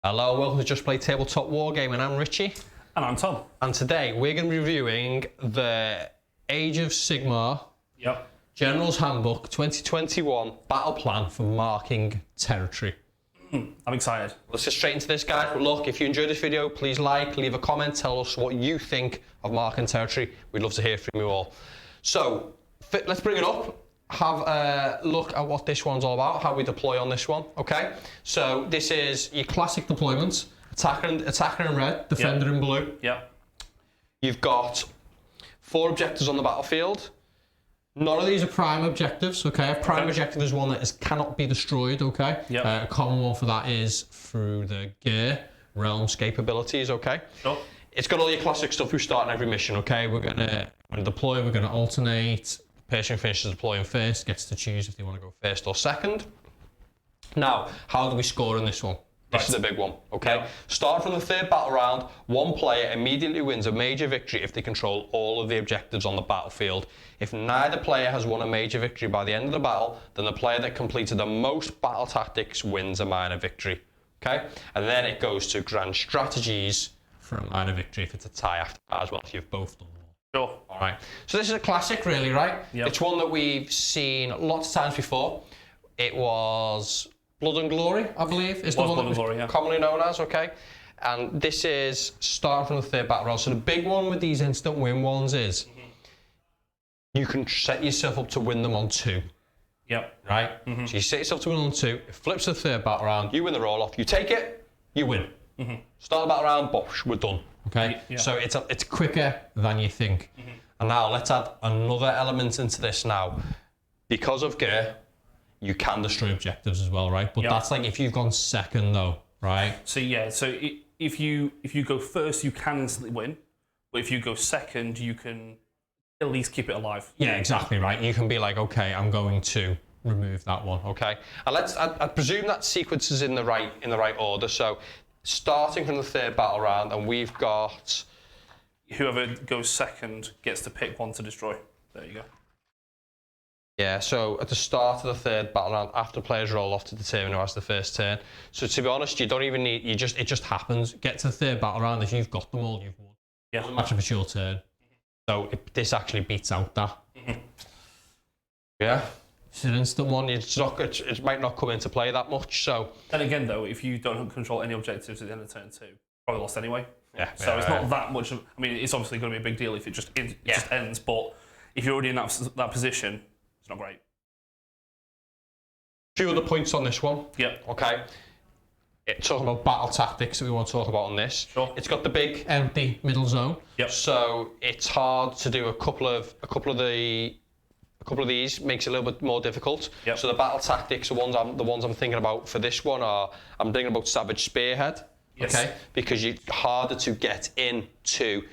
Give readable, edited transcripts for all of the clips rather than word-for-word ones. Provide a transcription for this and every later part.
Hello, welcome to Just Play Tabletop Wargaming. I'm Richie. And I'm Tom. And today we're going to be reviewing the Age of Sigmar Generals Handbook 2021 Battle Plan for Marking Territory. I'm excited. Let's get straight into this, guys. But look, if you enjoyed this video, please like, leave a comment, tell us what you think of marking territory. We'd love to hear from you all. So, let's bring it up. Have a look at what this one's all about, how we deploy on this one, okay? So this is your classic deployments, attacker in red, defender in blue. You've got 4 objectives on the battlefield. None of these are prime objectives, okay? A prime objective is one that cannot be destroyed, okay? A common one for that is through the gear, realmscape abilities, okay? Sure. It's got all your classic stuff we start in every mission, okay? We're gonna deploy, we're gonna alternate. Person who finishes deploying first gets to choose if they want to go first or second. Now, how do we score in this one? This is a big one, okay? Start from the 3rd battle round, one player immediately wins a major victory if they control all of the objectives on the battlefield. If neither player has won a major victory by the end of the battle, then the player that completed the most battle tactics wins a minor victory, okay? And then it goes to grand strategies for a minor victory if it's a tie after that as well, if you've both done. Sure. All right. So this is a classic, really, right? Yep. It's one that we've seen lots of times before. It was Blood and Glory, I believe, is the one that was commonly known as, okay? And this is starting from the 3rd battle round. So the big one with these instant win ones is you can set yourself up to win them on 2. Right? So you set yourself to win on 2. It flips to the 3rd battle round. You win the roll off. You take it. You win. Start the battle round. Bosh, we're done. Okay, so it's quicker than you think. And now let's add another element into this now. Because of gear, you can destroy objectives as well, right? But that's like if you've gone second though, right? So yeah, so if you go first, you can instantly win. But if you go second, you can at least keep it alive. Yeah, exactly right. You can be like, okay, I'm going to remove that one, okay? And I presume that sequence is in the right order. So starting from the 3rd battle round, and we've got whoever goes second gets to pick one to destroy. There you go. Yeah, so at the start of the 3rd battle round, after players roll off to determine who has the first turn. So to be honest, you don't even need, it just happens. Get to the 3rd battle round, if you've got them all, you've won. It doesn't matter if it's your turn. So this actually beats out that. Yeah. It's an instant one. It might not come into play that much. So then again, though, if you don't control any objectives at the end of turn 2, probably lost anyway. So it's not that much. I mean, it's obviously going to be a big deal if it just ends. But if you're already in that position, it's not great. A few other points on this one. Okay. It's talking about battle tactics that we want to talk about on this. Sure. It's got the big empty middle zone. So it's hard to do a couple of these makes it a little bit more difficult. So the battle tactics, the ones I'm thinking about for this one are, I'm thinking about Savage Spearhead, okay? Because you're harder to get into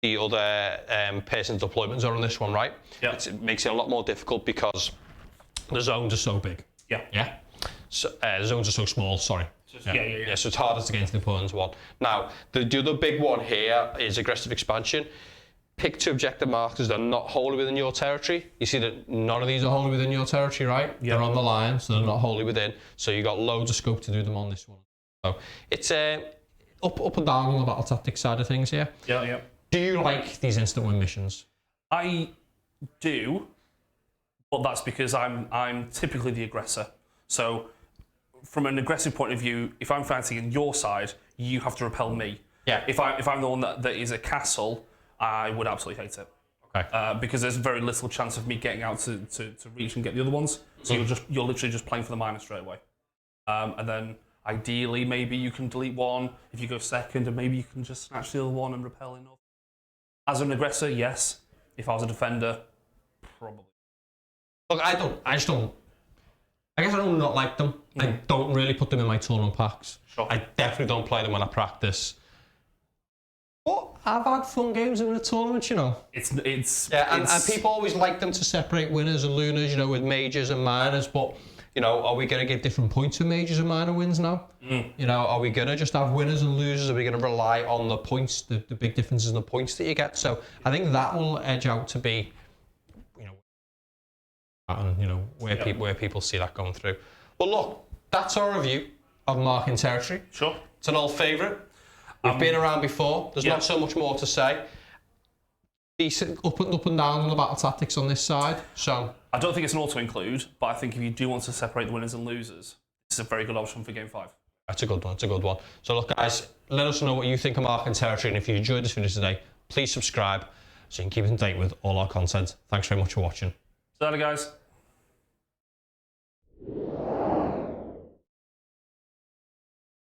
the other person's deployment zone on this one, right? It makes it a lot more difficult because the zones are so big. So the zones are so small, sorry. So it's harder to get into the opponent's one. Now, the other big one here is aggressive expansion. Pick 2 objective markers that are not wholly within your territory. You see that none of these are wholly within your territory, right? They're on the line, so they're not wholly within. So you've got loads of scope to do them on this one. So it's up and down on the battle tactics side of things here. Do you like these instant win missions? I do, but that's because I'm typically the aggressor. So from an aggressive point of view, if I'm fighting in your side, you have to repel me. If I'm the one that is a castle, I would absolutely hate it. Because there's very little chance of me getting out to reach and get the other ones. So you're literally just playing for the minor straight away. And then ideally, maybe you can delete one if you go second, and maybe you can just snatch the other one and repel enough. As an aggressor, yes. If I was a defender, probably. Look, I guess I don't not like them. I don't really put them in my tournament packs. I definitely don't play them when I practice. But I've had fun games in a tournament, you know. And people always like them to separate winners and losers, you know, with majors and minors. But you know, are we going to give different points for majors and minor wins now? You know, are we going to just have winners and losers? Are we going to rely on the points, the big differences in the points that you get? So I think that will edge out to be, you know, and you know where people see that going through. Well, look, that's our review of marking territory. Sure. It's an old favourite. We've been around before. There's not so much more to say. Decent up and down on the battle tactics on this side. So I don't think it's an auto-include, but I think if you do want to separate the winners and losers, it's a very good option for Game 5. That's a good one. It's a good one. So look, guys, let us know what you think of marking territory, and if you enjoyed this video today, please subscribe so you can keep up to date with all our content. Thanks very much for watching. See you later, guys.